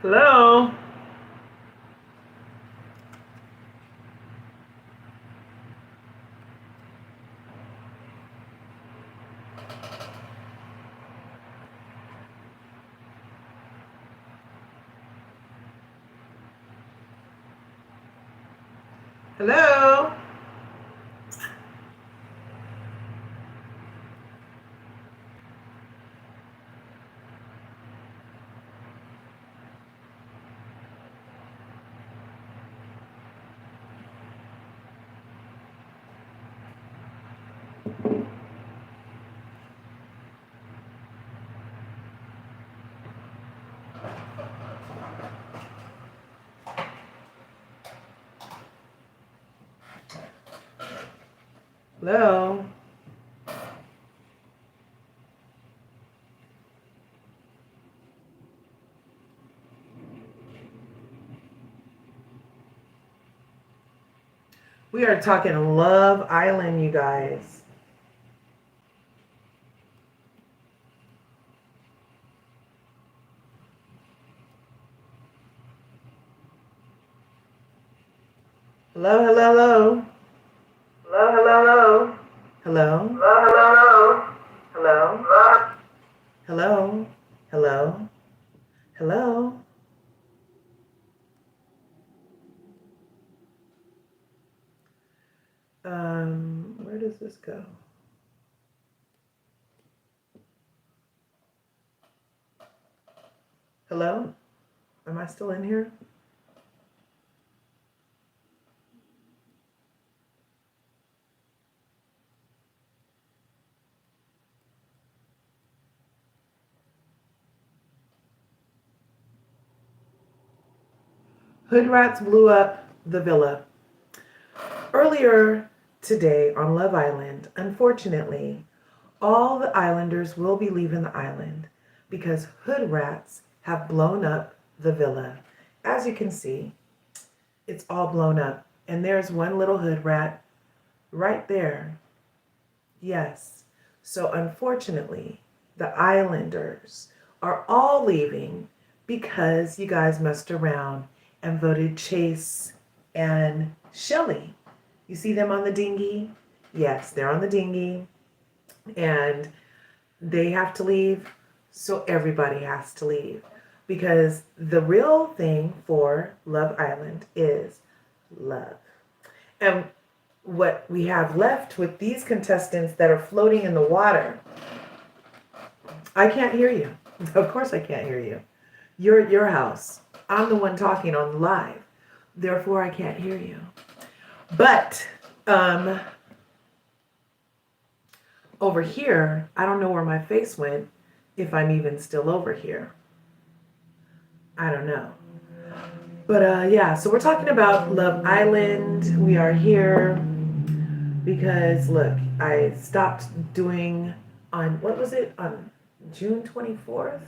Hello? Hello? Hello? We are talking Love Island, you guys. Hello, hello, hello. Hello, hello, hello. Hello. Hello, hello, hello. Hello. Hello. Hello. Where does this go? Hello? Am I still in here? Hood rats blew up the villa. Earlier today on Love Island, unfortunately, all the islanders will be leaving the island because hood rats have blown up the villa. As you can see, it's all blown up. And there's one little hood rat right there. Yes. So unfortunately, the islanders are all leaving because you guys messed around and voted Chase and Shelly. You see them on the dinghy? Yes, they're on the dinghy. And they have to leave, so everybody has to leave. Because the real thing for Love Island is love. And what we have left with these contestants that are floating in the water, I can't hear you. Of course I can't hear you. You're at your house. I'm the one talking on live. Therefore, I can't hear you. But over here, I don't know where my face went, if I'm even still over here. I don't know. But yeah, so we're talking about Love Island. We are here because, look, I stopped doing on, what was it, on June 24th?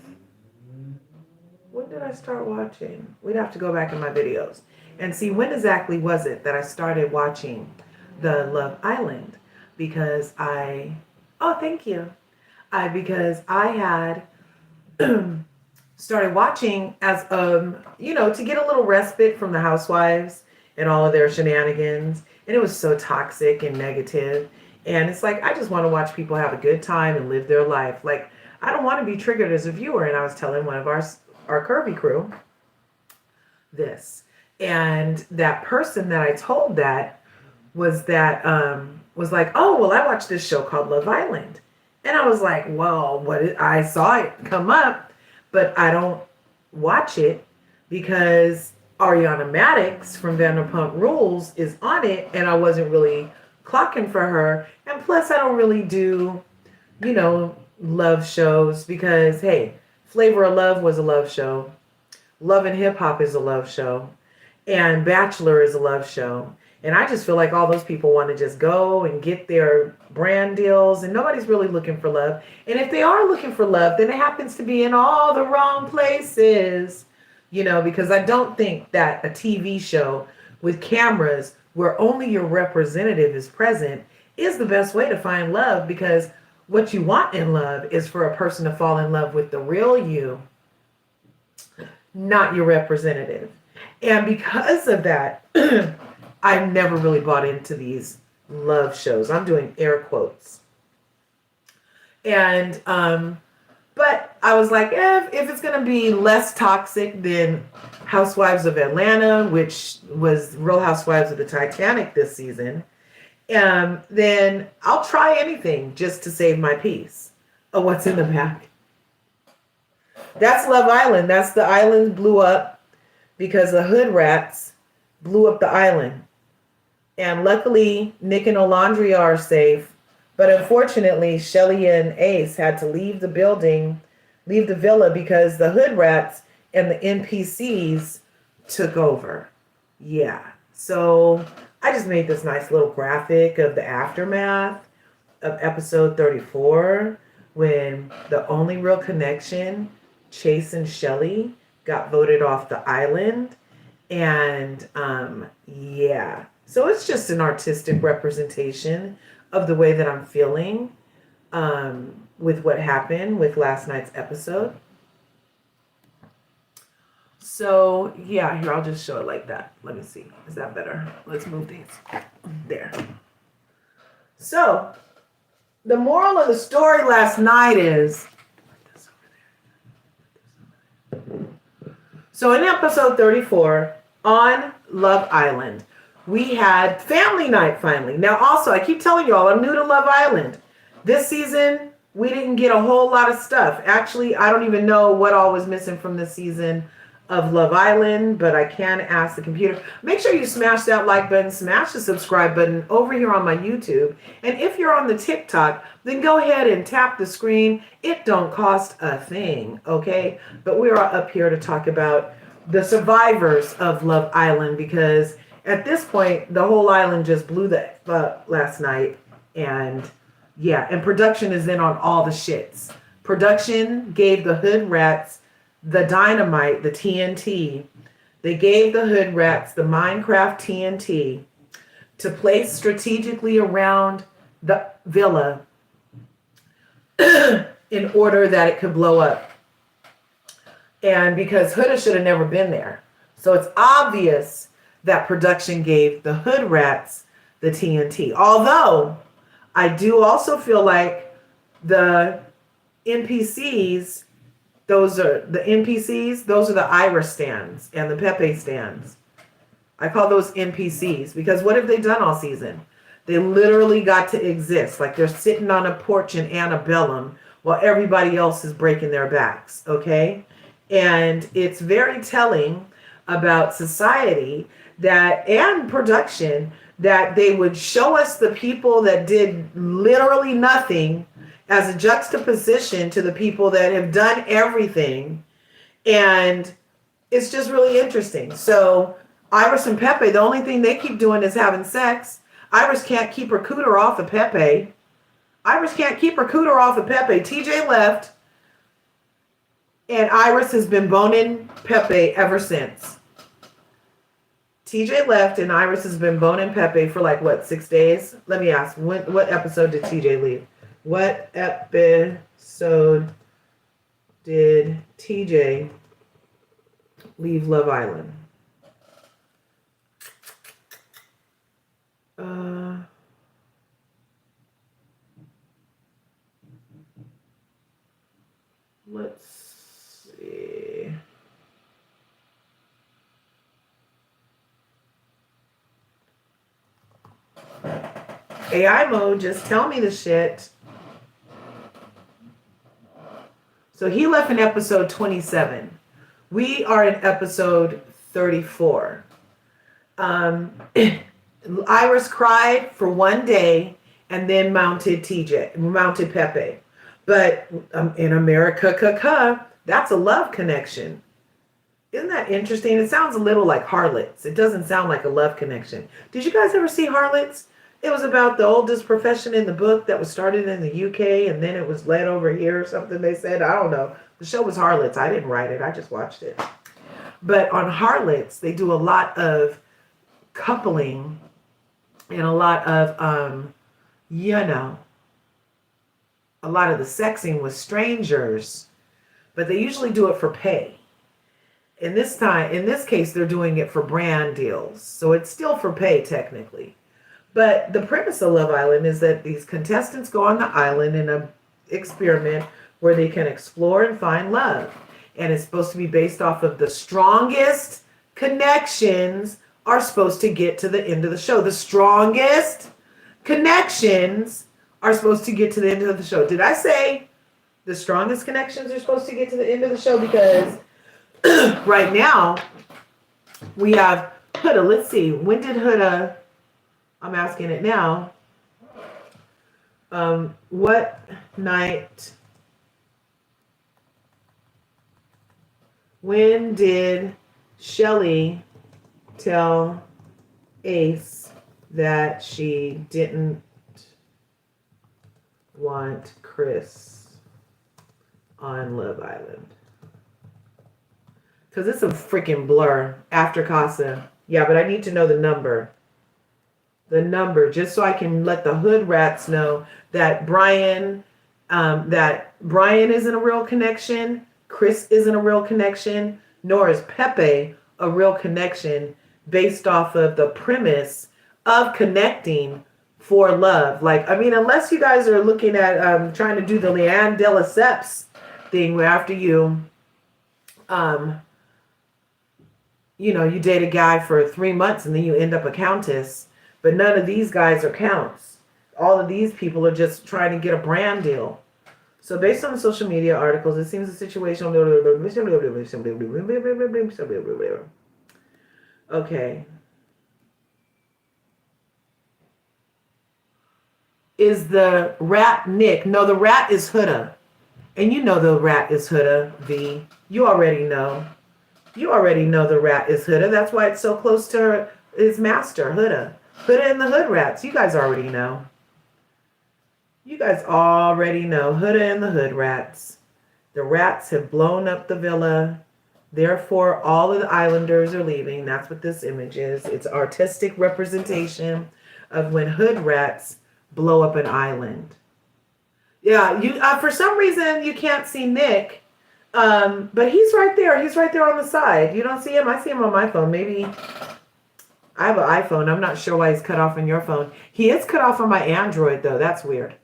When did I start watching? We'd have to go back in my videos and see when exactly was it that I started watching the Love Island, because oh, thank you. Because I had started watching as to get a little respite from the housewives and all of their shenanigans, and it was so toxic and negative. And it's like, I just want to watch people have a good time and live their life. Like, I don't want to be triggered as a viewer. And I was telling one of our Curvy crew this, and that person that I told that was like, oh, well, I watched this show called Love Island. And I was like, well, I saw it come up, but I don't watch it because Ariana Madix from Vanderpump Rules is on it, and I wasn't really clocking for her. And plus, I don't really do, love shows because, hey, Flavor of Love was a love show. Love and Hip Hop is a love show. And Bachelor is a love show. And I just feel like all those people want to just go and get their brand deals, and nobody's really looking for love. And if they are looking for love, then it happens to be in all the wrong places, because I don't think that a TV show with cameras where only your representative is present is the best way to find love, because what you want in love is for a person to fall in love with the real you. not your representative. And because of that, I've never really bought into these love shows. I'm doing air quotes. And but I was like, if it's gonna be less toxic than Housewives of Atlanta, which was Real Housewives of the Titanic this season, then I'll try anything just to save my peace. Oh, what's in the back? That's Love Island. That's the island blew up because the hood rats blew up the island. And luckily, Nick and Olandria are safe. But unfortunately, Shelly and Ace had to leave the building, leave the villa because the hood rats and the NPCs took over. Yeah. So I just made this nice little graphic of the aftermath of episode 34 when the only real connection, Chase and Shelly, got voted off the island. And yeah. So it's just an artistic representation of the way that I'm feeling with what happened with last night's episode. So yeah, here, I'll just show it like that. Let me see. Is that better? Let's move these. There. So the moral of the story last night is, so in episode 34 on Love Island, we had family night finally. Now also, I keep telling y'all, I'm new to Love Island. This season, we didn't get a whole lot of stuff. Actually, I don't even know what all was missing from this season of Love Island, but I can ask the computer. Make sure you smash that like button, smash the subscribe button over here on my YouTube. And if you're on the TikTok, then go ahead and tap the screen. It don't cost a thing, okay? But we are up here to talk about the survivors of Love Island, because at this point, the whole island just blew the F up last night. And yeah, and production is in on all the shits. Production gave the hood rats the dynamite, the TNT. They gave the hood rats the Minecraft TNT to place strategically around the villa in order that it could blow up. And because Hood'a should have never been there. So it's obvious that production gave the hood rats the TNT. Although I do also feel like the NPCs, those are the Iris stands and the Pepe stands. I call those NPCs because what have they done all season? They literally got to exist. Like they're sitting on a porch in Antebellum while everybody else is breaking their backs, okay? And it's very telling about society that and production that they would show us the people that did literally nothing as a juxtaposition to the people that have done everything. And it's just really interesting. So Iris and Pepe, the only thing they keep doing is having sex. Iris can't keep her cooter off of Pepe. Iris can't keep her cooter off of Pepe. TJ left, and Iris has been boning Pepe ever since. TJ left, and Iris has been boning Pepe for like, what, 6 days? Let me ask, what episode did TJ leave? What episode did TJ leave Love Island? Let's see. AI mode, just tell me the shit. So he left in episode 27. We are in episode 34. Iris cried for 1 day and then mounted Pepe. But in America, that's a love connection. Isn't that interesting? It sounds a little like Harlots. It doesn't sound like a love connection. Did you guys ever see Harlots? It was about the oldest profession in the book that was started in the UK and then it was led over here or something they said. I don't know. The show was Harlots. I didn't write it. I just watched it. But on Harlots, they do a lot of coupling and a lot of, a lot of the sexing with strangers. But they usually do it for pay. In this case, they're doing it for brand deals. So it's still for pay technically. But the premise of Love Island is that these contestants go on the island in an experiment where they can explore and find love. And it's supposed to be based off of the strongest connections are supposed to get to the end of the show. The strongest connections are supposed to get to the end of the show. Did I say the strongest connections are supposed to get to the end of the show? Because right now we have Huda. Let's see. When did Huda? I'm asking it now. What night? When did Shelly tell Ace that she didn't want Chris on Love Island? Because it's a freaking blur after Casa. Yeah, but I need to know the number. The number, just so I can let the hood rats know that Brian isn't a real connection, Chris isn't a real connection, nor is Pepe a real connection based off of the premise of connecting for love. Like, I mean, unless you guys are looking at trying to do the Leanne de Lesseps thing where after you you date a guy for 3 months and then you end up a countess. But none of these guys are counts. All of these people are just trying to get a brand deal. So based on the social media articles, it seems the situation... Okay. Is the rat Nick? No, the rat is Huda. And you know the rat is Huda, V. You already know. You already know the rat is Huda. That's why it's so close to his master, Huda. Huda and the Hood Rats. You guys already know. You guys already know. Huda and the Hood Rats. The rats have blown up the villa. Therefore, all of the islanders are leaving. That's what this image is. It's artistic representation of when Hood Rats blow up an island. Yeah, you for some reason you can't see Nick, but he's right there. He's right there on the side. You don't see him? I see him on my phone. Maybe I have an iPhone. I'm not sure why he's cut off on your phone. He is cut off on my Android, though. That's weird.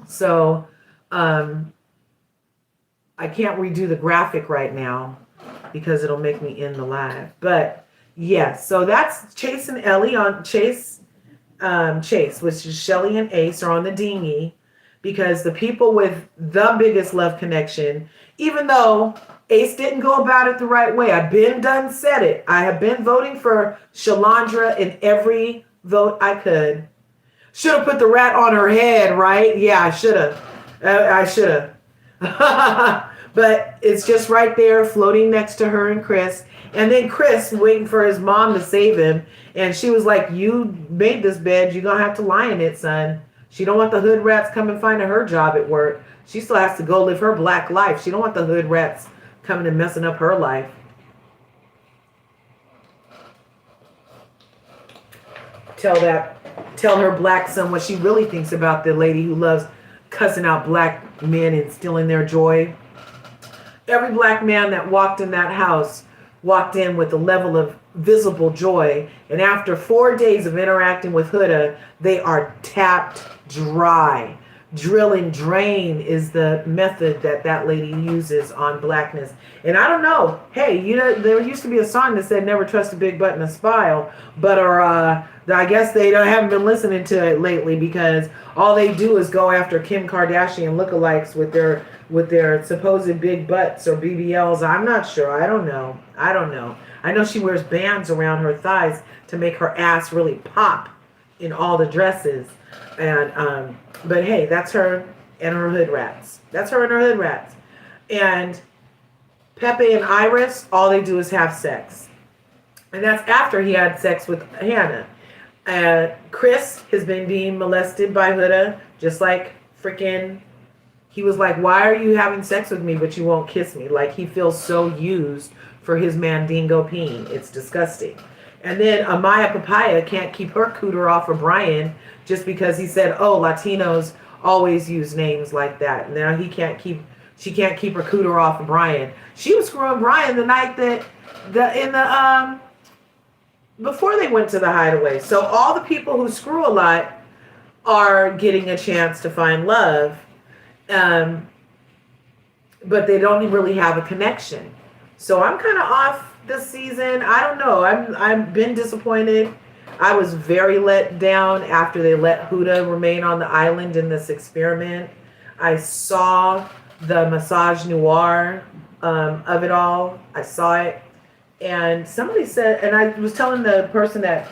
So I can't redo the graphic right now because it'll make me end the live. But yeah, so that's Chase and Ellie on Chase, which is Shelly and Ace, are on the dinghy because the people with the biggest love connection, even though Ace didn't go about it the right way. I've been done said it. I have been voting for Shalandra in every vote I could. Should have put the rat on her head, right? Yeah, I should have. I should have. But it's just right there floating next to her and Chris. And then Chris waiting for his mom to save him. And she was like, you made this bed. You're going to have to lie in it, son. She don't want the hood rats coming finding her job at work. She still has to go live her black life. She don't want the hood rats coming and messing up her life. Tell her black son what she really thinks about the lady who loves cussing out black men and stealing their joy. Every black man that walked in that house walked in with a level of visible joy. And after 4 days of interacting with Huda, they are tapped dry. Drill and drain is the method that lady uses on blackness. And I don't know. Hey, there used to be a song that said never trust a big butt and a smile. But I guess they haven't been listening to it lately because all they do is go after Kim Kardashian lookalikes with their supposed big butts or BBLs. I'm not sure. I don't know. I know she wears bands around her thighs to make her ass really pop in all the dresses. And but hey, that's her and her hood rats. That's her and her hood rats. And Pepe and Iris, all they do is have sex. And that's after he had sex with Hannah. Chris has been being molested by Huda, just like freaking, he was like, why are you having sex with me but you won't kiss me? Like, he feels so used for his mandingo peen. It's disgusting. And then Amaya Papaya can't keep her cooter off of Brian just because he said, oh, Latinos always use names like that. And now she can't keep She can't keep her cooter off of Brian. She was screwing Brian the night that before they went to the hideaway. So all the people who screw a lot are getting a chance to find love, but they don't really have a connection. So I'm kind of off this season. I don't know. I've been disappointed. I was very let down after they let Huda remain on the island in this experiment. I saw the massage noir of it all. I saw it. And somebody said, and I was telling the person that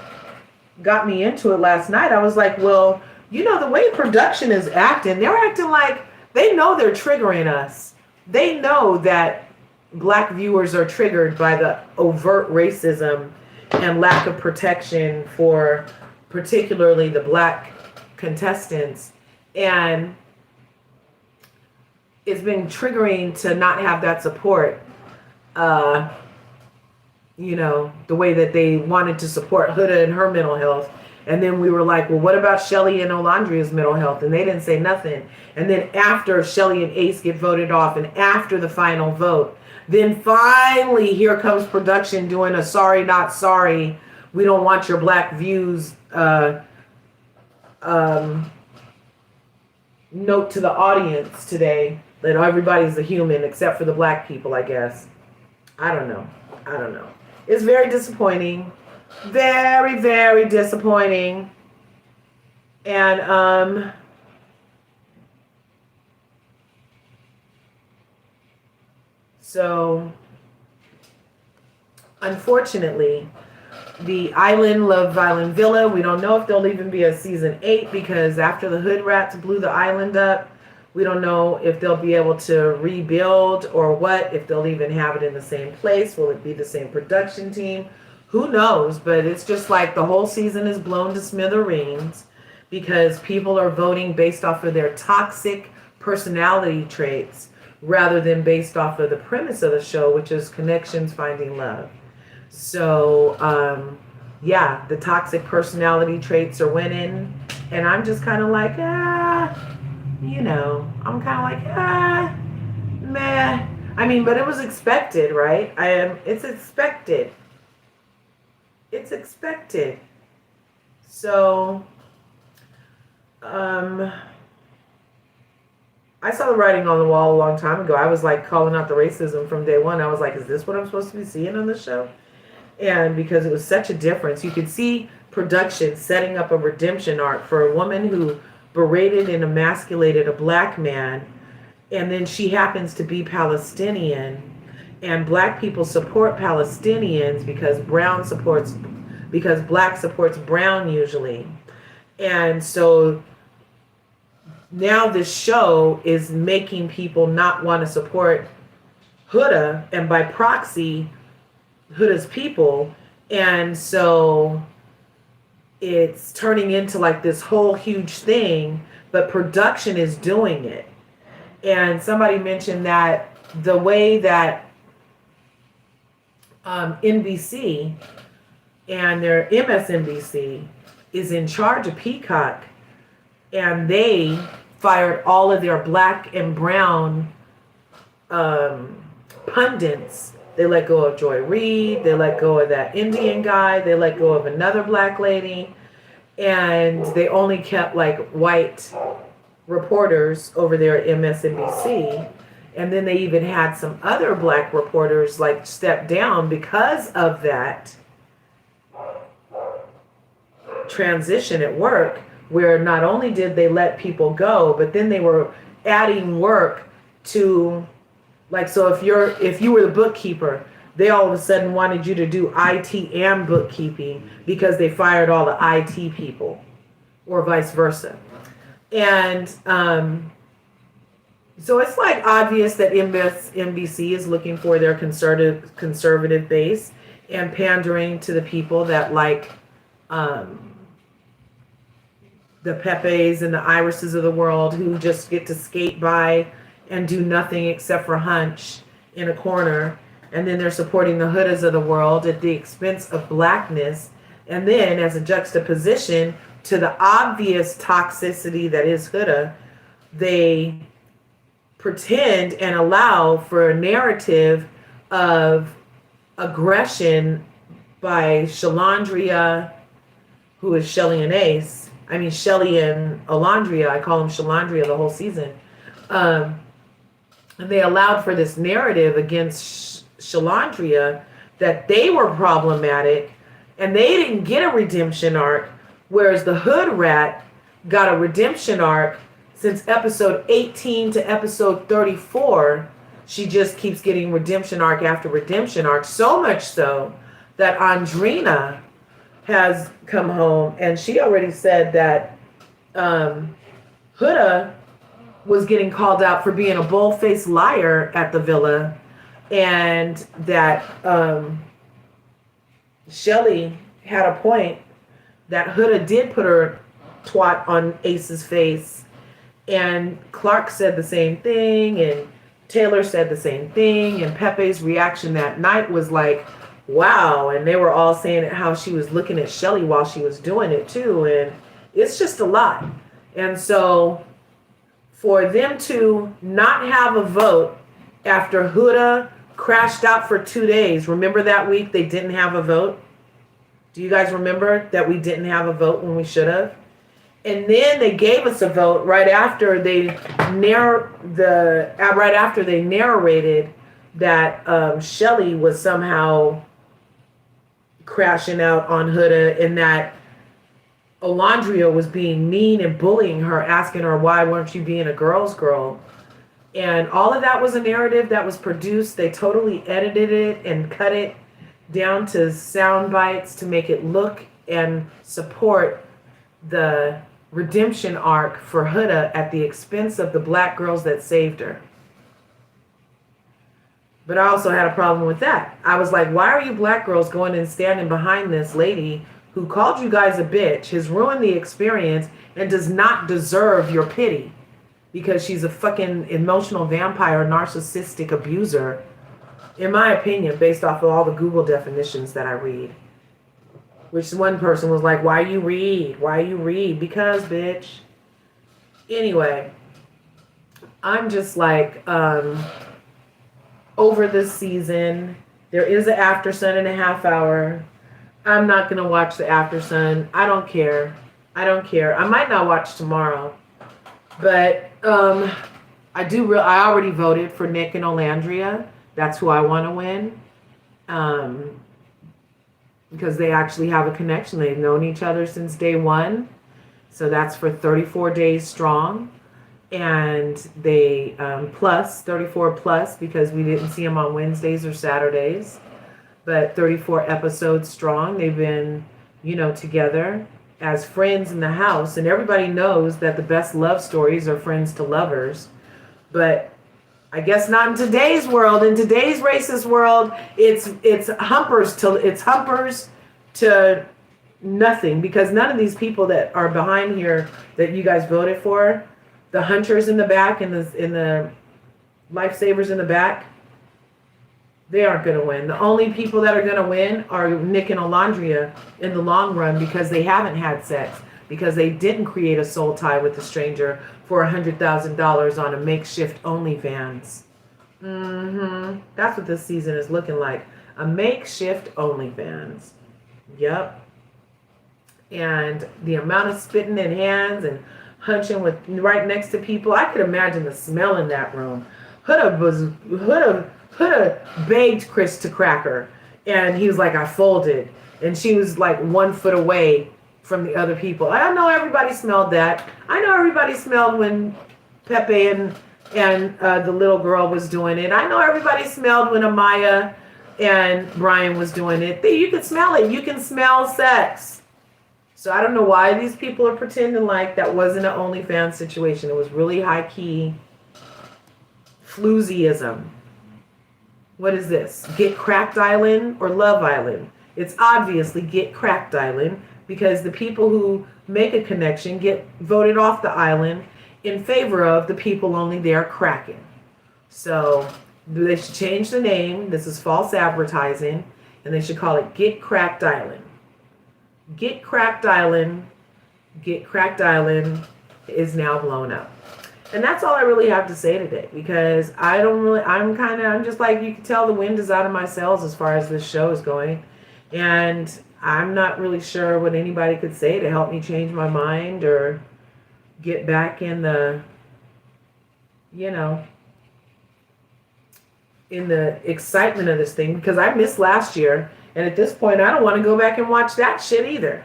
got me into it last night, I was like, well, you know, the way production is acting, they're acting like they know they're triggering us. They know that Black viewers are triggered by the overt racism and lack of protection for particularly the Black contestants. And it's been triggering to not have that support. You know, the way that they wanted to support Huda and her mental health. And then we were like, well, what about Shelly and Olandria's mental health? And they didn't say nothing. And then after Shelly and Ace get voted off and after the final vote, then finally here comes production doing a sorry, not sorry. We don't want your Black views note to the audience today that everybody's a human except for the Black people, I guess. I don't know. It's very disappointing. Very, very disappointing. And so unfortunately, the Island Love Island Villa, we don't know if there'll even be a season 8 because after the Hood Rats blew the island up, we don't know if they'll be able to rebuild or what, if they'll even have it in the same place. Will it be the same production team? Who knows? But it's just like the whole season is blown to smithereens because people are voting based off of their toxic personality traits rather than based off of the premise of the show, which is connections, finding love. So, yeah, the toxic personality traits are winning. And I'm just kind of like, you know, I'm kind of like, meh. I mean, but it was expected, right? It's expected. It's expected. So, I saw the writing on the wall a long time ago. I was like calling out the racism from day one. I was like, is this what I'm supposed to be seeing on this show? And because it was such a difference, you could see production setting up a redemption arc for a woman who berated and emasculated a Black man, and then she happens to be Palestinian, and Black people support Palestinians because Black supports Brown usually. And so now this show is making people not want to support Huda and by proxy Huda's people. And so it's turning into like this whole huge thing, but production is doing it. And somebody mentioned that the way that NBC and their MSNBC is in charge of Peacock, and they fired all of their Black and Brown pundits. They let go of Joy Reid. They let go of that Indian guy. They let go of another Black lady. And they only kept like white reporters over there at MSNBC. And then they even had some other Black reporters like step down because of that transition at work, where not only did they let people go, but then they were adding work to, like, so if you were the bookkeeper, they all of a sudden wanted you to do IT and bookkeeping because they fired all the IT people, or vice versa. And so it's like obvious that NBC is looking for their conservative base and pandering to the people that like the Pepes and the Irises of the world who just get to skate by and do nothing except for hunch in a corner. And then they're supporting the Hudas of the world at the expense of Blackness. And then as a juxtaposition to the obvious toxicity that is Huda, they pretend and allow for a narrative of aggression by Shalandria, who is Shelly and Ace. I mean, Shelly and Alandria. I call them Shalandria the whole season. Um, and they allowed for this narrative against Shalandria that they were problematic and they didn't get a redemption arc, whereas the Hood Rat got a redemption arc since episode 18 to episode 34. She just keeps getting redemption arc after redemption arc, so much so that Andrina has come home and she already said that Huda was getting called out for being a bull-faced liar at the villa, and that Shelly had a point that Huda did put her twat on Ace's face, and Clark said the same thing, and Taylor said the same thing, and Pepe's reaction that night was like, wow, and they were all saying how she was looking at Shelly while she was doing it too, and it's just a lot. And so for them to not have a vote after Huda crashed out for 2 days, remember that week they didn't have a vote? Do you guys remember that we didn't have a vote when we should have? And then they gave us a vote right after they narrated that Shelly was somehow crashing out on Huda, and that Alandria was being mean and bullying her, asking her, why weren't you being a girl's girl? And all of that was a narrative that was produced. They totally edited it and cut it down to sound bites to make it look and support the redemption arc for Huda at the expense of the black girls that saved her. But I also had a problem with that. I was like, why are you black girls going and standing behind this lady who called you guys a bitch, has ruined the experience, and does not deserve your pity because she's a fucking emotional vampire, narcissistic abuser, in my opinion, based off of all the Google definitions that I read. Which one person was like, why you read? Why you read? Because, bitch. Anyway, I'm just like, over this season. There is an after sun in a half hour. I'm not going to watch the after sun. I don't care. I don't care. I might not watch tomorrow. But I already voted for Nick and Olandria. That's who I want to win. Because they actually have a connection. They've known each other since day one. So that's for 34 days strong. And they plus 34 plus because we didn't see them on Wednesdays or Saturdays. But 34 episodes strong. They've been, together as friends in the house. And everybody knows that the best love stories are friends to lovers. But I guess not in today's world. In today's racist world, it's humpers to nothing, because none of these people that are behind here that you guys voted for, the hunters in the back and the lifesavers in the back, they aren't going to win. The only people that are going to win are Nick and Olandria in the long run, because they haven't had sex, because they didn't create a soul tie with a stranger for $100,000 on a makeshift OnlyFans. That's what this season is looking like. A makeshift OnlyFans. Yep. And the amount of spitting in hands and hunching with right next to people, I could imagine the smell in that room. Huda begged Chris to crack her, and he was like, I folded, and she was like 1 foot away from the other people. I know everybody smelled that. I know everybody smelled when Pepe and the little girl was doing it. I know everybody smelled when Amaya and Brian was doing it. You can smell it. You can smell sex. So I don't know why these people are pretending like that wasn't an OnlyFans situation. It was really high-key floozyism. What is this? Get Cracked Island or Love Island? It's obviously Get Cracked Island, because the people who make a connection get voted off the island in favor of the people only there cracking. So they should change the name. This is false advertising, and they should call it Get Cracked Island. Get Cracked Island. Get Cracked Island is now blown up. And that's all I really have to say today, because I'm just like, you can tell the wind is out of my sails as far as this show is going. And I'm not really sure what anybody could say to help me change my mind or get back in the, you know, in the excitement of this thing, because I missed last year. And at this point, I don't want to go back and watch that shit either.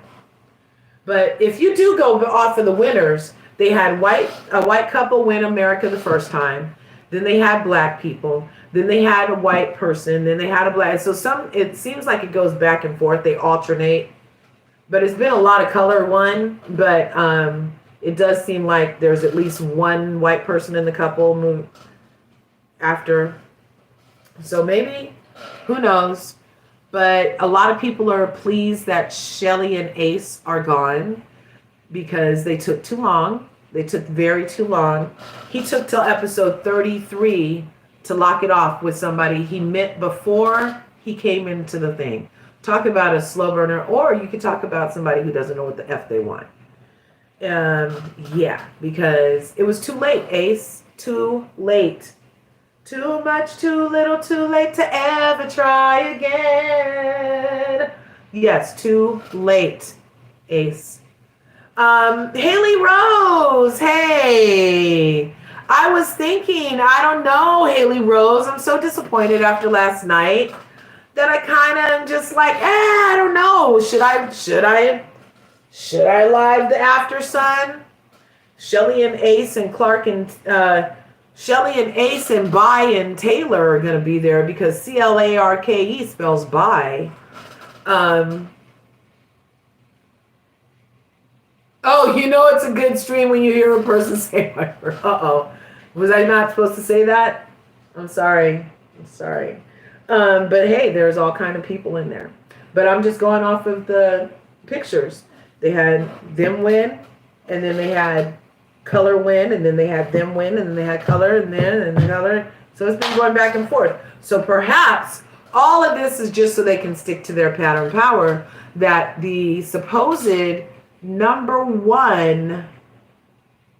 But if you do go off of the winners, they had a white couple win America the first time. Then they had black people. Then they had a white person. Then they had a black. So it seems like it goes back and forth. They alternate. But it's been a lot of color one. But it does seem like there's at least one white person in the couple move after. So maybe, who knows? But a lot of people are pleased that Shelly and Ace are gone, because they took too long. They took very too long. He took till episode 33 to lock it off with somebody he met before he came into the thing. Talk about a slow burner, or you could talk about somebody who doesn't know what the F they want. Yeah, because it was too late, Ace. Too late. Too much, too little, too late to ever try again. Yes, too late, Ace. Haley Rose, hey. I was thinking, I don't know, Haley Rose. I'm so disappointed after last night that I kind of am just like, I don't know. Should I live the After Sun? Shelly and Ace and Clark and Shelly and Ace and Bai and Taylor are going to be there, because CLARKE spells Bai. Oh, you know it's a good stream when you hear a person say my word. Uh-oh. Was I not supposed to say that? I'm sorry. But hey, there's all kind of people in there. But I'm just going off of the pictures. They had them win, and then they had color win, and then they had them win, and then they had color, and then color. So it's been going back and forth. So perhaps all of this is just so they can stick to their pattern power, that the supposed number one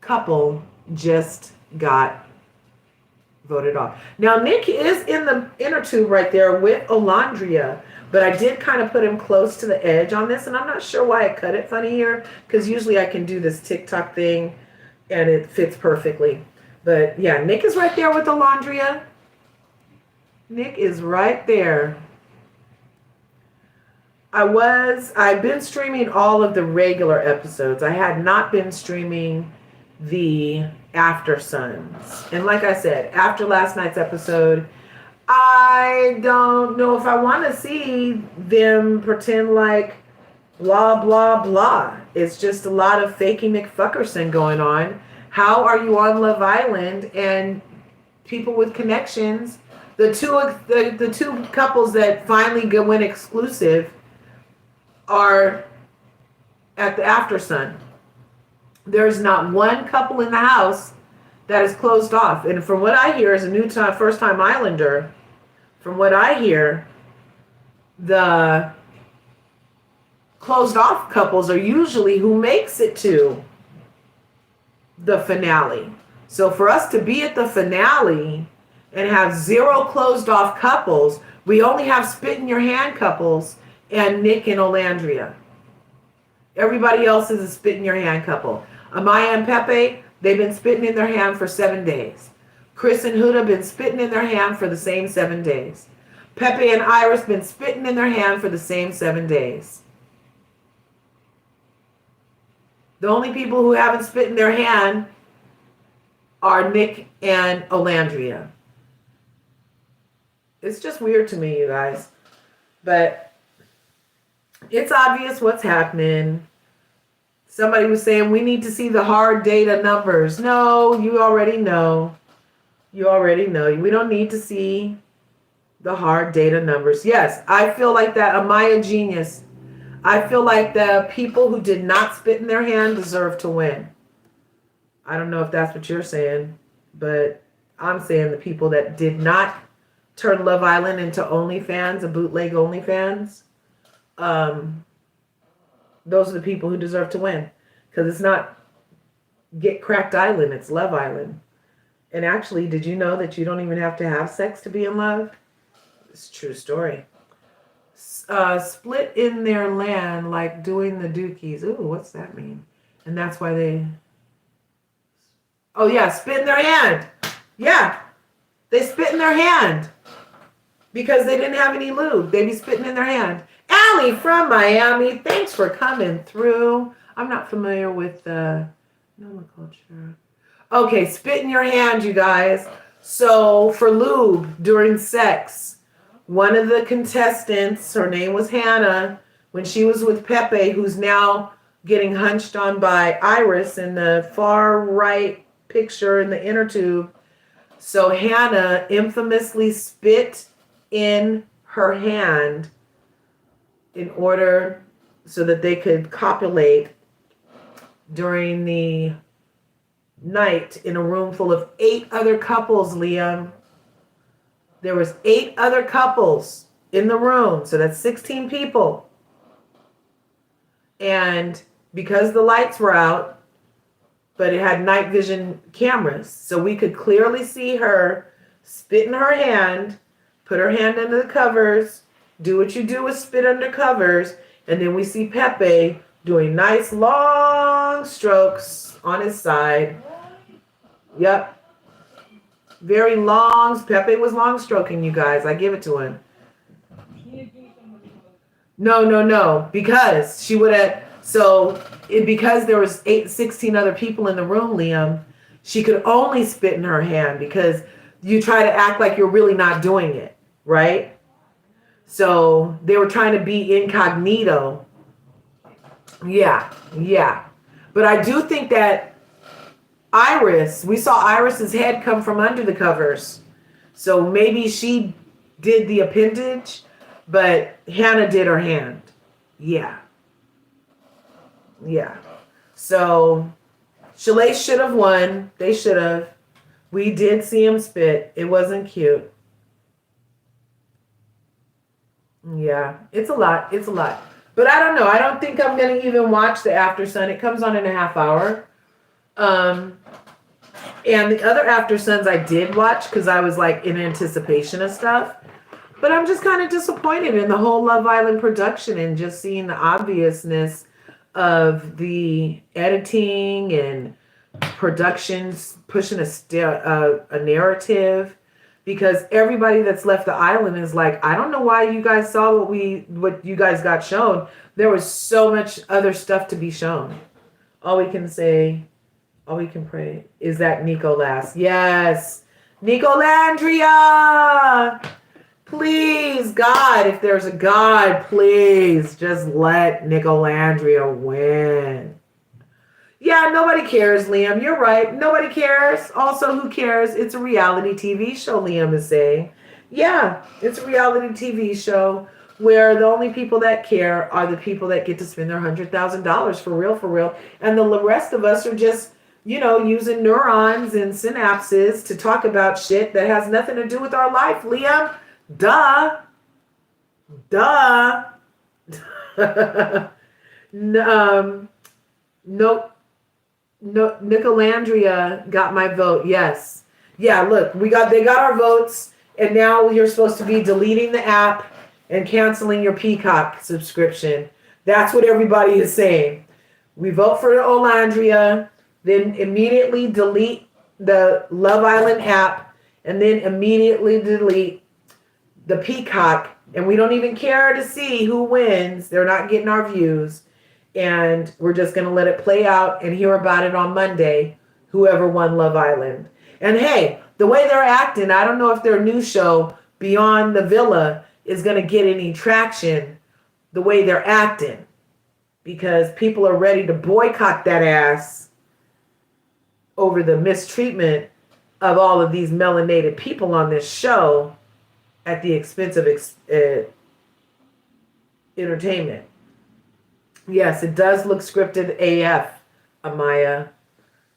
couple just got voted off. Now, Nick is in the inner tube right there with Olandria, but I did kind of put him close to the edge on this, and I'm not sure why I cut it funny here, because usually I can do this TikTok thing and it fits perfectly. But yeah, Nick is right there with Olandria. Nick is right there. I've been streaming all of the regular episodes. I had not been streaming the After Suns. And like I said, after last night's episode, I don't know if I want to see them pretend like blah, blah, blah. It's just a lot of fakey McFuckerson going on. How are you on Love Island and people with connections? The two couples that finally went exclusive are at the After Sun. There's not one couple in the house that is closed off. And from what I hear, as a first-time Islander, from what I hear, the closed off couples are usually who makes it to the finale. So for us to be at the finale and have 0 closed off couples, we only have spit in your hand couples and Nick and Olandria. Everybody else is a spit in your hand couple. Amaya and Pepe, they've been spitting in their hand for 7 days. Chris and Huda been spitting in their hand for the same 7 days. Pepe and Iris been spitting in their hand for the same 7 days. The only people who haven't spit in their hand are Nick and Olandria. It's just weird to me, you guys. But it's obvious what's happening. Somebody was saying we need to see the hard data numbers. No, you already know. You already know. We don't need to see the hard data numbers. Yes, I feel like that Amaya genius. I feel like the people who did not spit in their hand deserve to win. I don't know if that's what you're saying, but I'm saying the people that did not turn Love Island into OnlyFans, a bootleg OnlyFans, those are the people who deserve to win. Because it's not get cracked island. It's Love Island. And actually, did you know that you don't even have to have sex to be in love? It's a true story. Split in their land like doing the dookies. Ooh, what's that mean? And that's why they... Oh, yeah, spit in their hand. Yeah, they spit in their hand because they didn't have any lube. They be spitting in their hand. Allie from Miami, thanks for coming through. I'm not familiar with nomenclature. Okay, spit in your hand, you guys. So for lube during sex, one of the contestants, her name was Hannah, when she was with Pepe, who's now getting hunched on by Iris in the far right picture in the inner tube. So Hannah infamously spit in her hand in order so that they could copulate during the night in a room full of 8 other couples, Liam. There was 8 other couples in the room, so that's 16 people. And because the lights were out, but it had night vision cameras, so we could clearly see her spit in her hand, put her hand under the covers, do what you do with spit under covers, and then we see Pepe doing nice long strokes on his side. Yep. Very long. Pepe was long stroking, you guys. I give it to him. No. Because she would have... So, because there was 16 other people in the room, Liam, she could only spit in her hand because you try to act like you're really not doing it, right? So, they were trying to be incognito. Yeah. But I do think that Iris, we saw Iris's head come from under the covers. So maybe she did the appendage, but Hannah did her hand. Yeah. So Chalet should have won. They should have. We did see him spit. It wasn't cute. Yeah, it's a lot. But I don't know. I don't think I'm going to even watch the After Sun. It comes on in a half hour. And the other After Suns I did watch because I was like in anticipation of stuff. But I'm just kind of disappointed in the whole Love Island production and just seeing the obviousness of the editing and productions pushing a narrative. Because everybody that's left the island is like, I don't know why you guys saw what you guys got shown. There was so much other stuff to be shown. All we can pray is that Nico lasts. Yes. Nicolandria! Please, God, if there's a God, please just let Nicolandria win. Yeah, nobody cares, Liam. You're right. Nobody cares. Also, who cares? It's a reality TV show, Liam is saying. Yeah, it's a reality TV show where the only people that care are the people that get to spend their $100,000 for real. And the rest of us are just, using neurons and synapses to talk about shit that has nothing to do with our life, Liam. Duh. Nope. No, Nicolandria got my vote. Yes. Yeah, look, they got our votes, and now you're supposed to be deleting the app and canceling your Peacock subscription. That's what everybody is saying. We vote for Olandria, then immediately delete the Love Island app, and then immediately delete the Peacock, and we don't even care to see who wins. They're not getting our views. And we're just going to let it play out and hear about it on Monday, whoever won Love Island. And hey, the way they're acting, I don't know if their new show, Beyond the Villa, is going to get any traction the way they're acting. Because people are ready to boycott that ass over the mistreatment of all of these melanated people on this show at the expense of entertainment. Yes, it does look scripted AF, Amaya.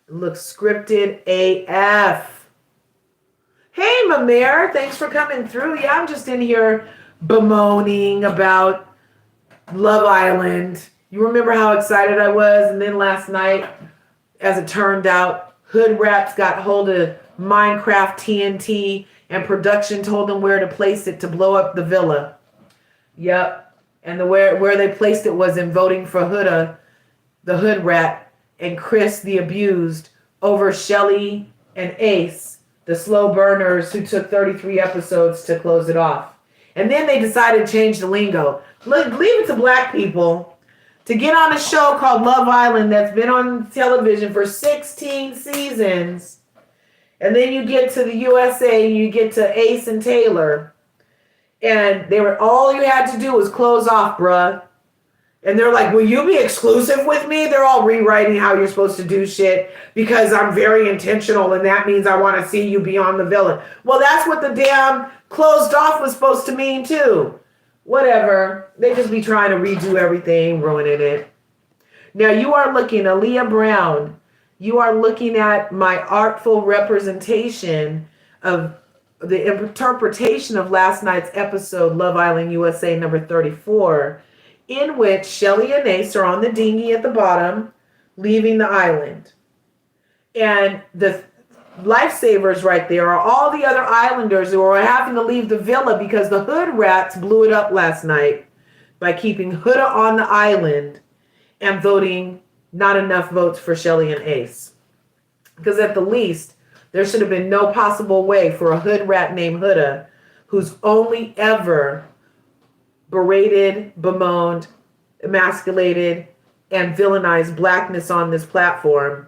It looks scripted AF. Hey, Mamere, thanks for coming through. Yeah, I'm just in here bemoaning about Love Island. You remember how excited I was? And then last night, As it turned out, hood rats got hold of Minecraft TNT and production told them where to place it to blow up the villa. Yep. And where they placed it was in voting for Huda, the hood rat, and Chris, the abused, over Shelly and Ace, the slow burners who took 33 episodes to close it off. And then they decided to change the lingo. Leave it to black people to get on a show called Love Island that's been on television for 16 seasons. And then you get to the USA and you get to Ace and Taylor. And all you had to do was close off, bruh. And they're like, will you be exclusive with me? They're all rewriting how you're supposed to do shit because I'm very intentional and that means I want to see you beyond the villain. Well, that's what the damn closed off was supposed to mean too. Whatever. They just be trying to redo everything, ruining it. Now you are looking, Aaliyah Brown, you are looking at my artful representation of the interpretation of last night's episode, Love Island USA number 34, in which Shelly and Ace are on the dinghy at the bottom, leaving the island. And the lifesavers right there are all the other islanders who are having to leave the villa because the hood rats blew it up last night by keeping Huda on the island and voting not enough votes for Shelly and Ace. Because at the least, there should have been no possible way for a hood rat named Huda, who's only ever berated, bemoaned, emasculated, and villainized blackness on this platform.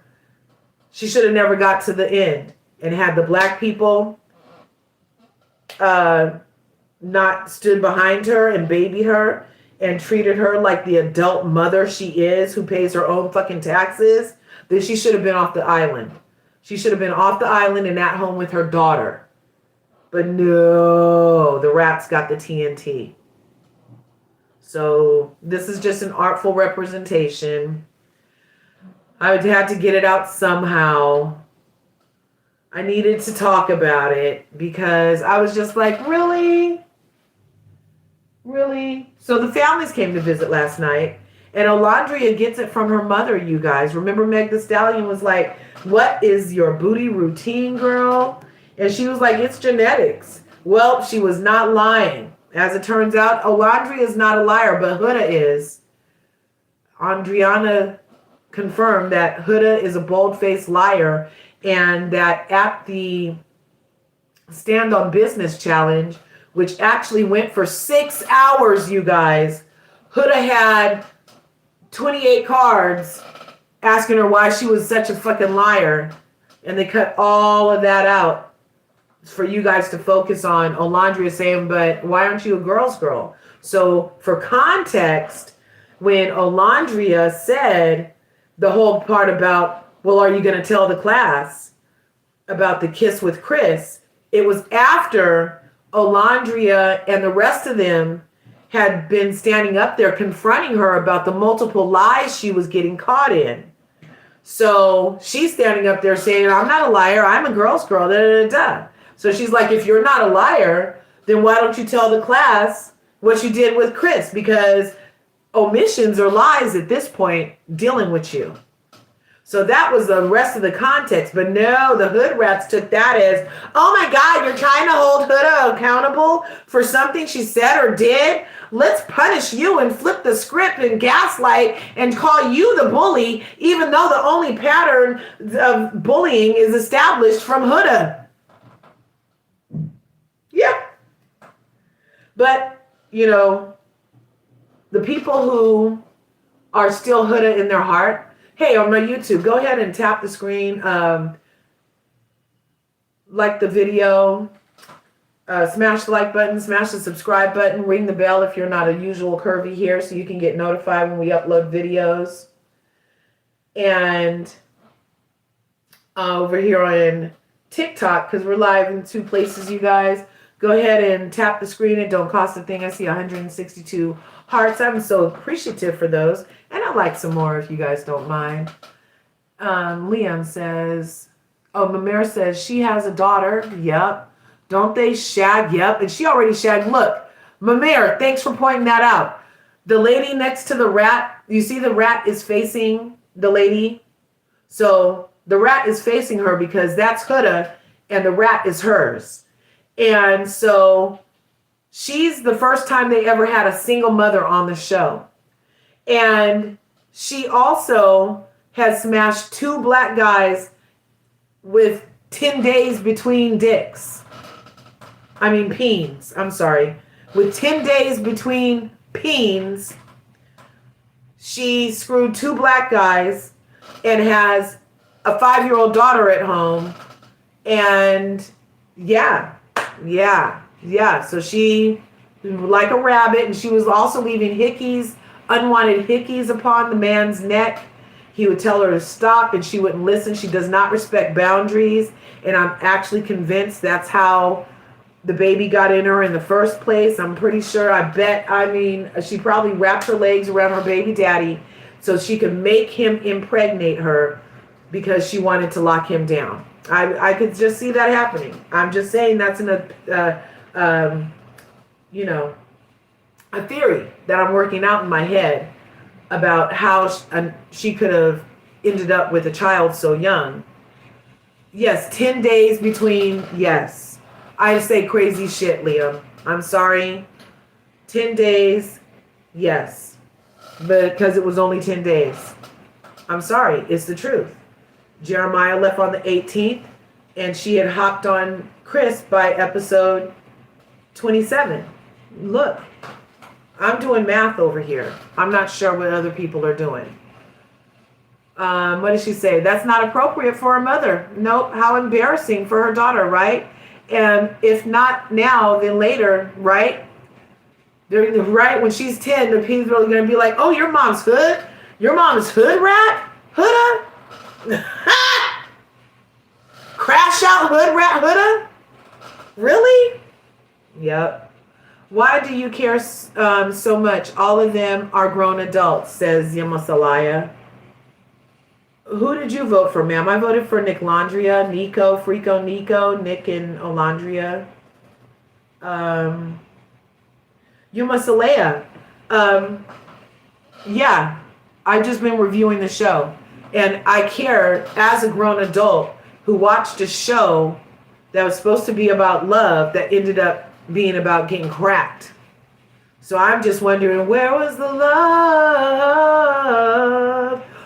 She should have never got to the end and had the black people not stood behind her and babied her and treated her like the adult mother she is who pays her own fucking taxes. Then she should have been off the island. She should have been off the island and at home with her daughter. But no, the rats got the TNT. So this is just an artful representation. I would have to get it out somehow. I needed to talk about it because I was just like, really? Really? So the families came to visit last night. And Olandria gets it from her mother, you guys. Remember Meg Thee Stallion was like, what is your booty routine, girl? And she was like, it's genetics. Well, she was not lying. As it turns out, Olandria is not a liar, but Huda is. Andriana confirmed that Huda is a bold-faced liar and that at the Stand on Business Challenge, which actually went for 6 hours, you guys, Huda had 28 cards asking her why she was such a fucking liar. And they cut all of that out for you guys to focus on Olandria saying, but why aren't you a girl's girl? So for context, when Olandria said the whole part about, well, are you going to tell the class about the kiss with Chris? It was after Olandria and the rest of them had been standing up there confronting her about the multiple lies she was getting caught in. So she's standing up there saying, I'm not a liar. I'm a girl's girl. Da, da, da, da. So she's like, if you're not a liar, then why don't you tell the class what you did with Chris? Because omissions or lies at this point dealing with you. So that was the rest of the context. But no, the hood rats took that as, oh my God, you're trying to hold Huda accountable for something she said or did? Let's punish you and flip the script and gaslight and call you the bully, even though the only pattern of bullying is established from Huda. Yeah. But, you know, the people who are still Huda in their heart, hey, on my YouTube, go ahead and tap the screen, like the video, smash the like button, smash the subscribe button, ring the bell if you're not a usual curvy here so you can get notified when we upload videos. And over here on TikTok, because we're live in 2 places, you guys, go ahead and tap the screen. It don't cost a thing. I see 162 hearts. I'm so appreciative for those. And I'd like some more if you guys don't mind. Liam says, oh, Mamere says she has a daughter. Yep. Don't they shag? Yep. And she already shagged. Look, Mamere, thanks for pointing that out. The lady next to the rat, you see the rat is facing the lady So the rat is facing her because that's Huda and the rat is hers. And so she's the first time they ever had a single mother on the show. And she also has smashed 2 black guys with 10 days between dicks. I mean, peens. I'm sorry. With 10 days between peens, she screwed 2 black guys and has a 5-year-old daughter at home. And yeah. So she, like a rabbit, and she was also leaving hickeys, unwanted hickeys upon the man's neck. He would tell her to stop and she wouldn't listen. She does not respect boundaries. And I'm actually convinced that's how the baby got in her in the first place. I'm pretty sure, she probably wrapped her legs around her baby daddy so she could make him impregnate her because she wanted to lock him down. I could just see that happening. I'm just saying that's a theory that I'm working out in my head about how she could have ended up with a child so young. Yes, 10 days between, yes. I say crazy shit, Liam. I'm sorry. 10 days, yes. But because it was only 10 days. I'm sorry, it's the truth. Jeremiah left on the 18th, and she had hopped on Chris by episode 27. Look, I'm doing math over here. I'm not sure what other people are doing. What did she say? That's not appropriate for a mother. Nope. How embarrassing for her daughter, right? And if not now, then later, right? Right when she's 10, the people are going to be like, "Oh, your mom's hood? Your mom's hood rat? Hooda? Crash out hood rat hooda? Really?" Yep. Why do you care so much? All of them are grown adults, says Yamasalaya. Who did you vote for, ma'am? I voted for Nick Landria, Nico, Frico Nico, Nick and Olandria. Yumasalaya. Yeah, I've just been reviewing the show. And I care as a grown adult who watched a show that was supposed to be about love that ended up being about getting cracked. So I'm just wondering, where was the love?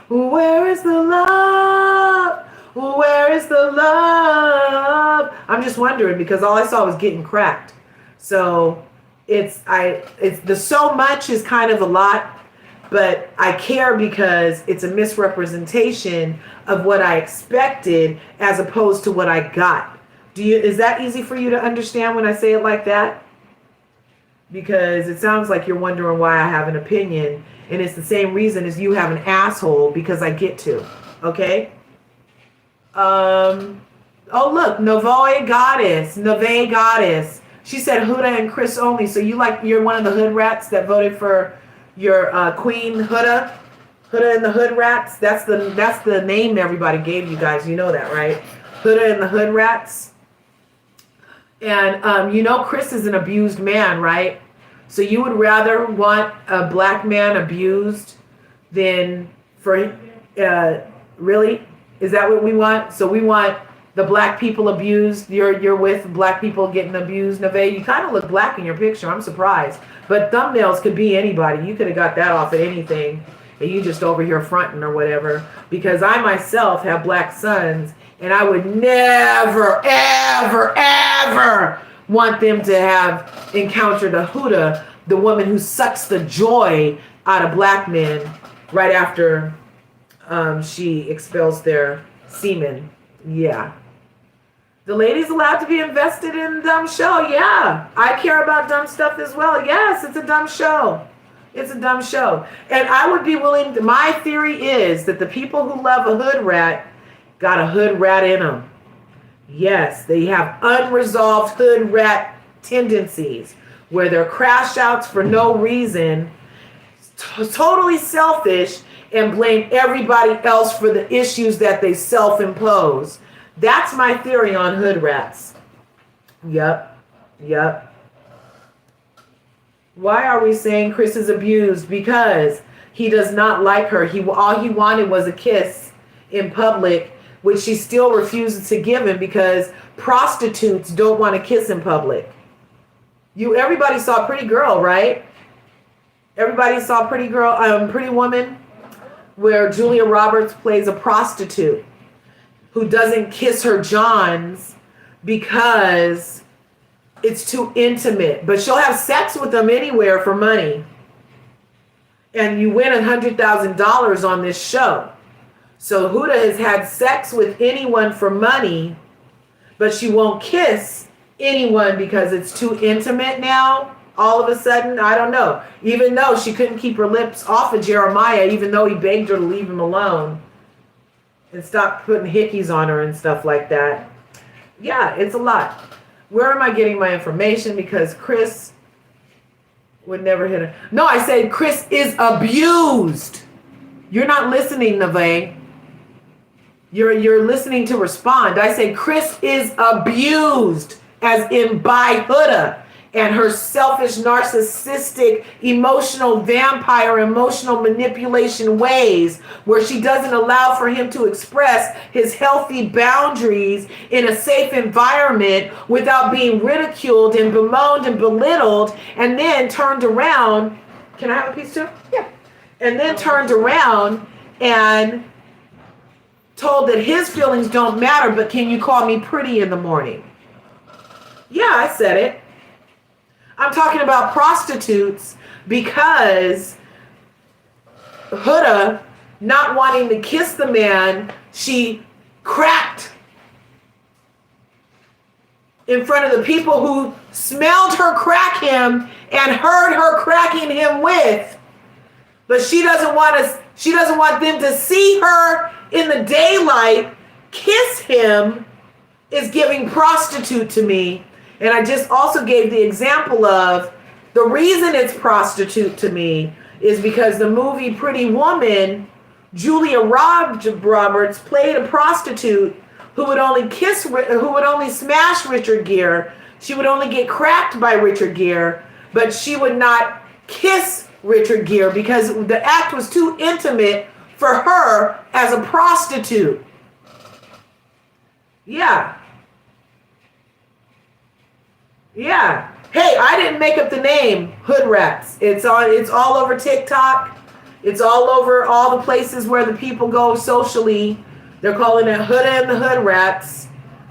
Where is the love? Where is the love? I'm just wondering because all I saw was getting cracked. So it's the so much is kind of a lot, but I care because it's a misrepresentation of what I expected as opposed to what I got. Is that easy for you to understand when I say it like that? Because it sounds like you're wondering why I have an opinion, and it's the same reason as you have an asshole, because I get to. Okay? Oh look, Nove Goddess. She said Huda and Chris only. So you're one of the hood rats that voted for your queen Huda? Huda and the Hood Rats? That's the name everybody gave you guys. You know that, right? Huda and the Hood Rats. And Chris is an abused man, right? So you would rather want a black man abused than for really? Is that what we want? So we want the black people abused. You're with black people getting abused. Neve, you kind of look black in your picture. I'm surprised. But thumbnails could be anybody. You could have got that off at anything. And you just over here fronting or whatever. Because I myself have black sons. And I would never, ever, ever want them to have encountered a Huda, the woman who sucks the joy out of black men right after she expels their semen. Yeah. The lady's allowed to be invested in a dumb show. Yeah. I care about dumb stuff as well. Yes, it's a dumb show. It's a dumb show. And I would be willing my theory is that the people who love a hood rat got a hood rat in them. Yes, they have unresolved hood rat tendencies where they're crash outs for no reason, totally selfish, and blame everybody else for the issues that they self-impose. That's my theory on hood rats. Yep. Why are we saying Chris is abused? Because he does not like her. All he wanted was a kiss in public, which she still refuses to give him because prostitutes don't want to kiss in public. Everybody saw Pretty Girl, right? Everybody saw Pretty Woman, where Julia Roberts plays a prostitute who doesn't kiss her Johns because it's too intimate. But she'll have sex with them anywhere for money. And you win $100,000 on this show. So Huda has had sex with anyone for money, but she won't kiss anyone because it's too intimate now. All of a sudden, I don't know. Even though she couldn't keep her lips off of Jeremiah, even though he begged her to leave him alone and stop putting hickeys on her and stuff like that. Yeah, it's a lot. Where am I getting my information? Because Chris would never hit her. No, I said Chris is abused. You're not listening, Neve. You're listening to respond. I say Chris is abused, as in by Huda and her selfish, narcissistic, emotional vampire, emotional manipulation ways, where she doesn't allow for him to express his healthy boundaries in a safe environment without being ridiculed and bemoaned and belittled, and then turned around. Can I have a piece too? Yeah. And then turned around and told that his feelings don't matter, but can you call me pretty in the morning? Yeah, I said it. I'm talking about prostitutes because Huda not wanting to kiss the man she cracked in front of the people who smelled her crack him and heard her cracking him with. But she doesn't want them to see her in the daylight kiss him is giving prostitute to me. And I just also gave the example of the reason it's prostitute to me is because the movie Pretty Woman, Julia Roberts played a prostitute who would only smash Richard Gere. She would only get cracked by Richard Gere, but she would not kiss Richard Gere because the act was too intimate for her as a prostitute. Yeah. Yeah. Hey, I didn't make up the name Hood Rats. It's all over TikTok. It's all over all the places where the people go socially. They're calling it Huda and the Hood Rats.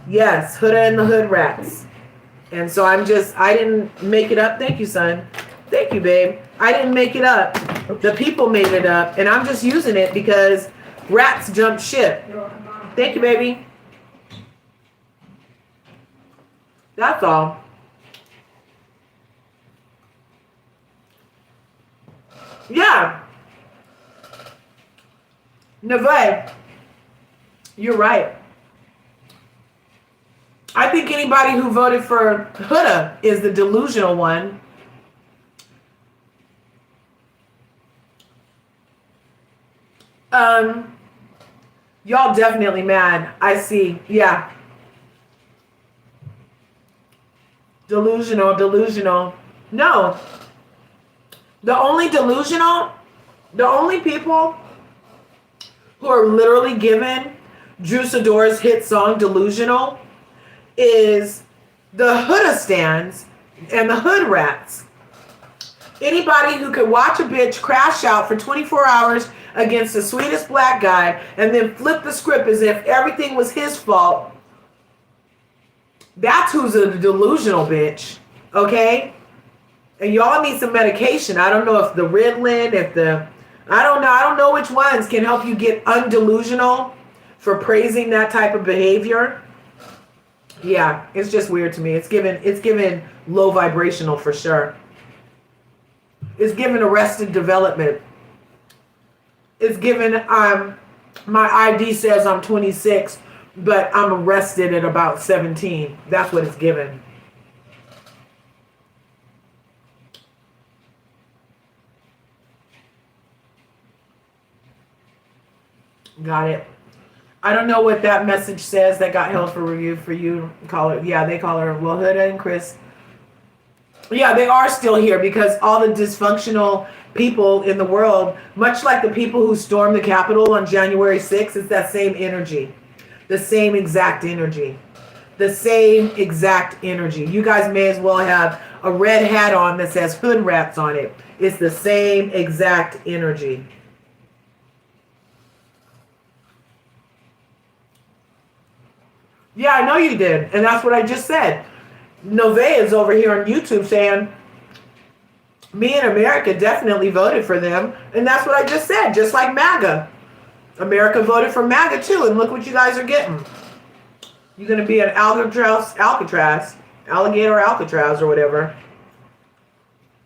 Yes, Huda and the Hood Rats. And so I didn't make it up. Thank you, son. Thank you, babe. I didn't make it up. The people made it up. And I'm just using it because rats jumped ship. Thank you, baby. That's all. Yeah. Neve, you're right. I think anybody who voted for Huda is the delusional one. Y'all definitely mad. I see. Yeah. Delusional. No. The only people who are literally given Drew Sidor's hit song Delusional is the Huda stands and the Hood Rats. Anybody who could watch a bitch crash out for 24 hours against the sweetest black guy and then flip the script as if everything was his fault, that's who's a delusional bitch, okay? And y'all need some medication. I don't know if the Ritalin, I don't know which ones can help you get undelusional for praising that type of behavior. Yeah, it's just weird to me. It's given low vibrational for sure. It's given arrested development. It's given my ID says I'm 26, but I'm arrested at about 17. That's what it's given. Got it. I don't know what that message says that got held for review for you. Call it. Yeah, they call her. Well, Huda and Chris Yeah, they are still here because all the dysfunctional people in the world, much like the people who stormed the Capitol on January 6th, it's that same energy. The same exact energy. The same exact energy. You guys may as well have a red hat on that says hood rats on it. It's the same exact energy. Yeah, I know you did. And that's what I just said. Nove is over here on YouTube saying, me in America definitely voted for them. And that's what I just said, just like MAGA. America voted for MAGA too, and look what you guys are getting. You're going to be an alligator Alcatraz or whatever.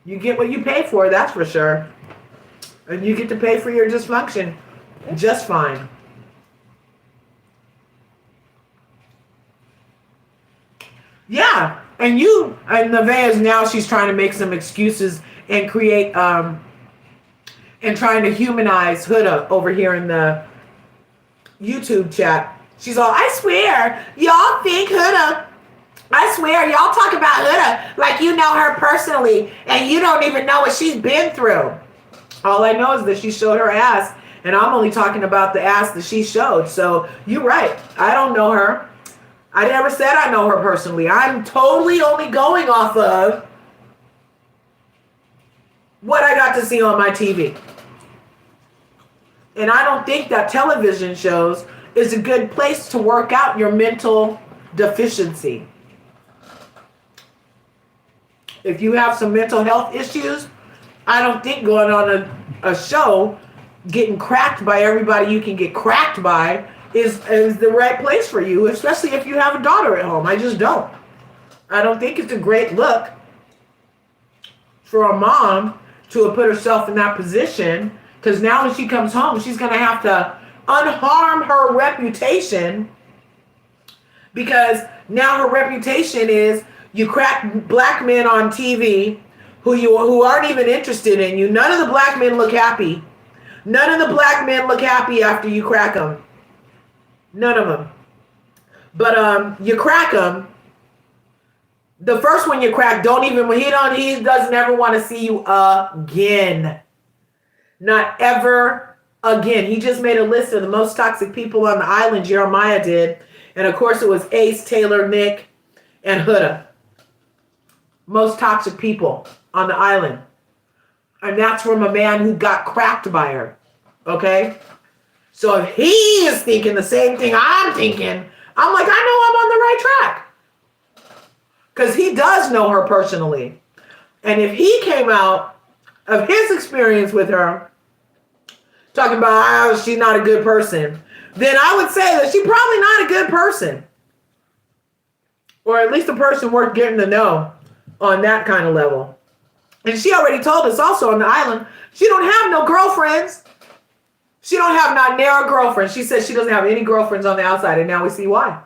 You get what you pay for, that's for sure. And you get to pay for your dysfunction just fine. Yeah, and Nevaeh now she's trying to make some excuses and create and trying to humanize Huda over here in the YouTube chat. She's all, I swear, y'all think Huda. I swear, y'all talk about Huda like you know her personally, and you don't even know what she's been through. All I know is that she showed her ass, and I'm only talking about the ass that she showed. So you're right. I don't know her. I never said I know her personally. I'm totally only going off of what I got to see on my TV. And I don't think that television shows is a good place to work out your mental deficiency. If you have some mental health issues, I don't think going on a show getting cracked by everybody you can get cracked by is the right place for you, especially if you have a daughter at home. I just don't. I don't think it's a great look for a mom to have put herself in that position, because now when she comes home, she's going to have to unharm her reputation, because now her reputation is you crack black men on TV who aren't even interested in you. None of the black men look happy. None of the black men look happy after you crack them. None of them. But you crack them. The first one you crack, he doesn't ever want to see you again. Not ever again. He just made a list of the most toxic people on the island, Jeremiah did. And of course it was Ace, Taylor, Nick, and Huda. Most toxic people on the island. And that's from a man who got cracked by her. Okay? So if he is thinking the same thing I'm thinking, I'm like, I know I'm on the right track. Because he does know her personally. And if he came out of his experience with her, talking about how she's not a good person, then I would say that she's probably not a good person. Or at least a person worth getting to know on that kind of level. And she already told us also on the island, she don't have no girlfriends. She don't have not narrow girlfriends. She says she doesn't have any girlfriends on the outside, and now we see why.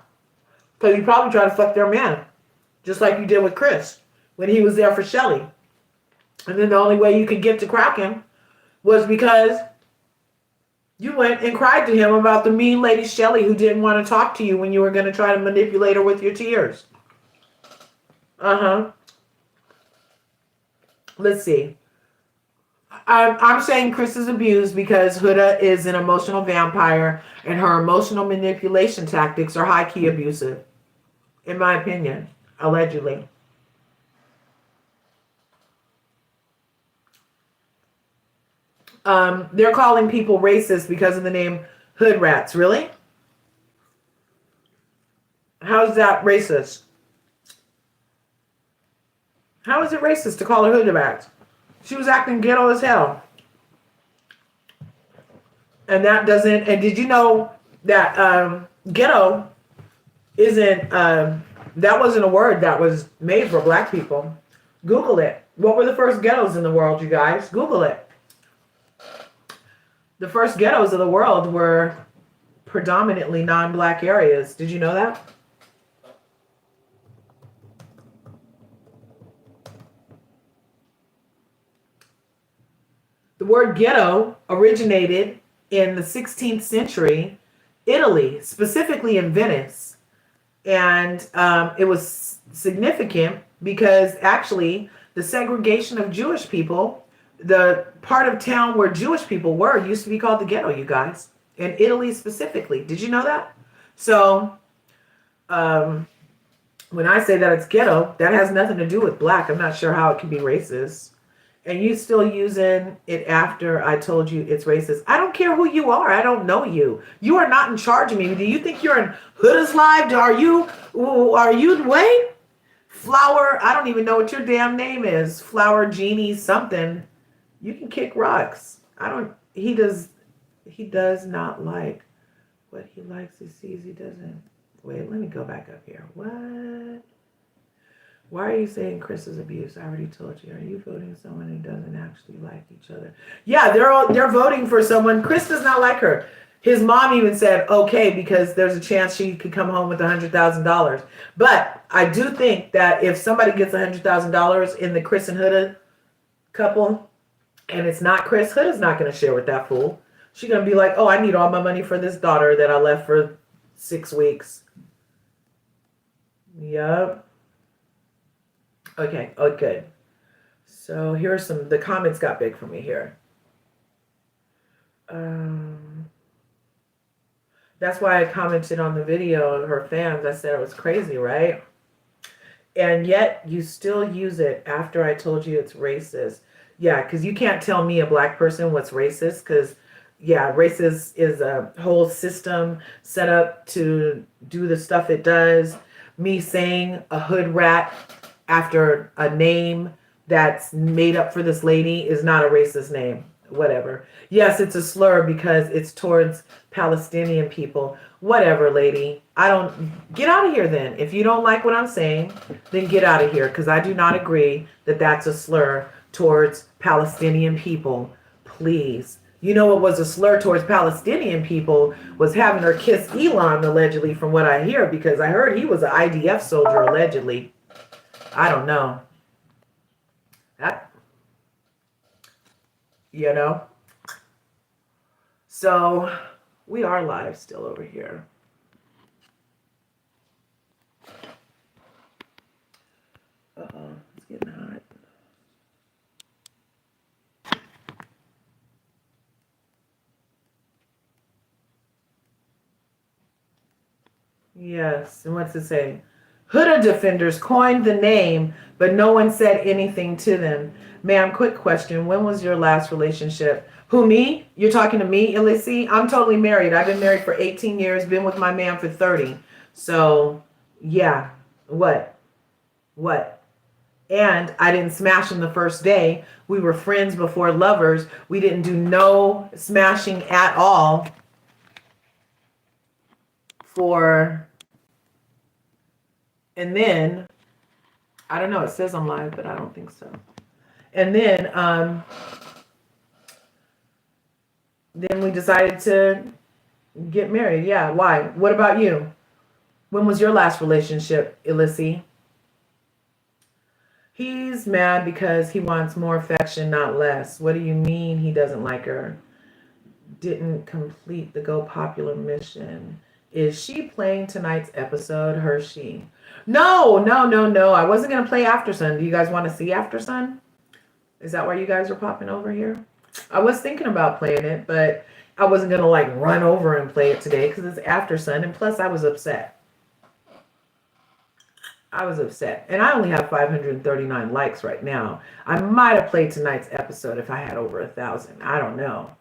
Because you probably try to fuck their man. Just like you did with Chris when he was there for Shelly. And then the only way you could get to crack him was because you went and cried to him about the mean lady Shelly who didn't want to talk to you when you were going to try to manipulate her with your tears. Let's see. I'm saying Chris is abused because Huda is an emotional vampire and her emotional manipulation tactics are high-key abusive. In my opinion. Allegedly. They're calling people racist because of the name hood rats. Really? How is that racist? How is it racist to call her hood rats? She was acting ghetto as hell. And that doesn't, and did you know that ghetto isn't, that wasn't a word that was made for black people. Google it. What were the first ghettos in the world, you guys? Google it. The first ghettos of the world were predominantly non-black areas. Did you know that? The word ghetto originated in the 16th century, Italy, specifically in Venice. And it was significant because actually the segregation of Jewish people, the part of town where Jewish people were used to be called the ghetto, you guys, in Italy specifically. Did you know that? So um, when I say that it's ghetto, that has nothing to do with black. I'm not sure how it can be racist. And you still using it after I told you it's racist. I don't care who you are. I don't know you. You are not in charge of me. Do you think you're in Hood's live? Are you Dwayne? Flower, I don't even know what your damn name is. Flower Genie something. You can kick rocks. He does not like what he likes. He sees he doesn't. Wait, let me go back up here. What? Why are you saying Chris is abuse? I already told you. Are you voting someone who doesn't actually like each other? Yeah, they're voting for someone. Chris does not like her. His mom even said, okay, because there's a chance she could come home with $100,000. But I do think that if somebody gets $100,000 in the Chris and Huda couple, and it's not Chris, Huda's not going to share with that fool. She's going to be like, oh, I need all my money for this daughter that I left for 6 weeks. Yep. Okay. Oh, good. So here are the comments got big for me here. That's why I commented on the video of her fans. I said it was crazy, right? And yet you still use it after I told you it's racist. Yeah, because you can't tell me, a black person, what's racist, because yeah, racist is a whole system set up to do the stuff it does. Me saying a hood rat after a name that's made up for this lady is not a racist name. Whatever. Yes, it's a slur because it's towards Palestinian people. Whatever, lady. Get out of here then. If you don't like what I'm saying, then get out of here, because I do not agree that that's a slur towards Palestinian people. Please. You know what was a slur towards Palestinian people was having her kiss Elon, allegedly, from what I hear, because I heard he was an IDF soldier, allegedly. I don't know. You know? So we are live still over here. Uh-oh, it's getting hot. Yes, and what's it say? Huda defenders coined the name, but no one said anything to them. Ma'am, quick question. When was your last relationship? Who, me? You're talking to me, Illicity? I'm totally married. I've been married for 18 years, been with my man for 30. So, yeah. What? And I didn't smash him the first day. We were friends before lovers. We didn't do no smashing at all and then, I don't know, it says I'm live, but I don't think so. And then we decided to get married. Yeah, why? What about you? When was your last relationship, Illicity? He's mad because he wants more affection, not less. What do you mean he doesn't like her? Didn't complete the Go Popular mission. Is she playing tonight's episode, Hershey? No. I wasn't going to play After Sun. Do you guys want to see After Sun? Is that why you guys are popping over here? I was thinking about playing it, but I wasn't going to like run over and play it today because it's After Sun. And plus I was upset. And I only have 539 likes right now. I might have played tonight's episode if I had over 1,000. I don't know.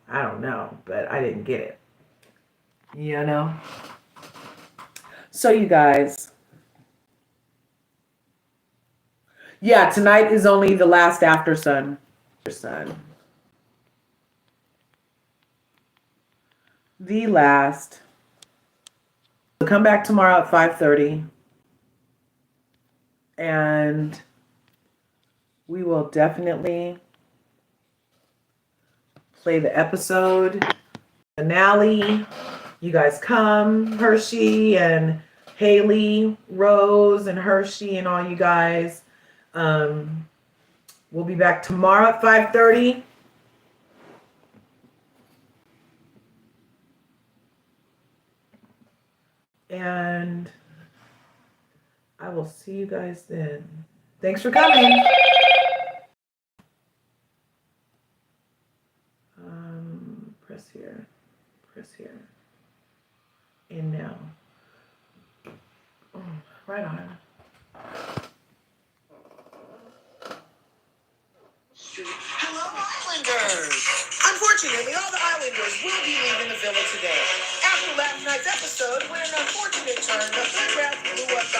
But I didn't get it. You know? So you guys. Yeah, tonight is only the last After Sun. The last. We'll come back tomorrow at 5:30. And we will definitely play the episode finale. You guys come, Hershey and Haley, Rose and Hershey and all you guys. We'll be back tomorrow at 5:30. And I will see you guys then. Thanks for coming. press here, and now. Right on. Hello, Islanders! Unfortunately, all the Islanders will be leaving the villa today. After last night's episode, when an unfortunate turn, the Hood Rats blew up the